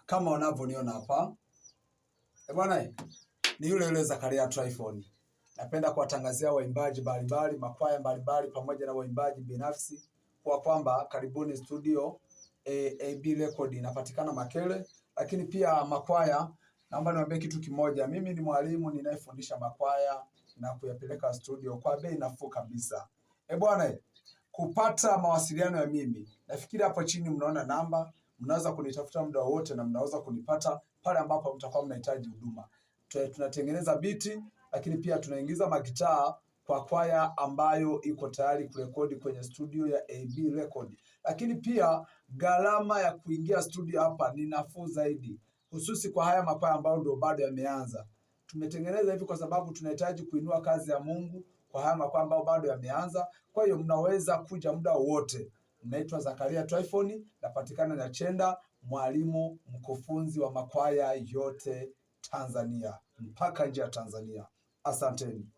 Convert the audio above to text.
Kama unavyoniona hapa. Bwana, ni yule Zakaria Tryphon. Napenda kuwatangazia waimbaji mbalimbali, makwaya mbalimbali pamoja na waimbaji binafsi kwa kwamba karibuni studio AB Record inapatikana Makele, lakini pia makwaya, naomba niwaambie kitu kimoja. Mimi ni mwalimu ninayefundisha makwaya na kuyapeleka studio kwa bei nafuu kabisa. Bwana, kupata mawasiliano ya mimi, nafikiri hapo chini mnaona namba, mnaweza kunitafuta muda wote na mnaweza kunipata pale ambapo mtakuwa mnahitaji huduma. Tunatengeneza biti, lakini pia tunaingiza magitaa kwa kwaya ambayo iko tayari kurekodi kwenye studio ya AB Record. Lakini pia gharama ya kuingia studio hapa ni nafuu zaidi, hususi kwa haya makwaya ambayo ndio bado yameanza. Tumetengeneza hivi kwa sababu tunahitaji kuinua kazi ya Mungu kwa haya makwaya ambayo bado yameanza. Kwa hiyo mnaweza kuja muda wote. Naitwa Zakaria Tryphon, napatikana Nyachenda, mwalimu mkufunzi wa makwaya yote Tanzania mpaka nje ya Tanzania. Asanteni.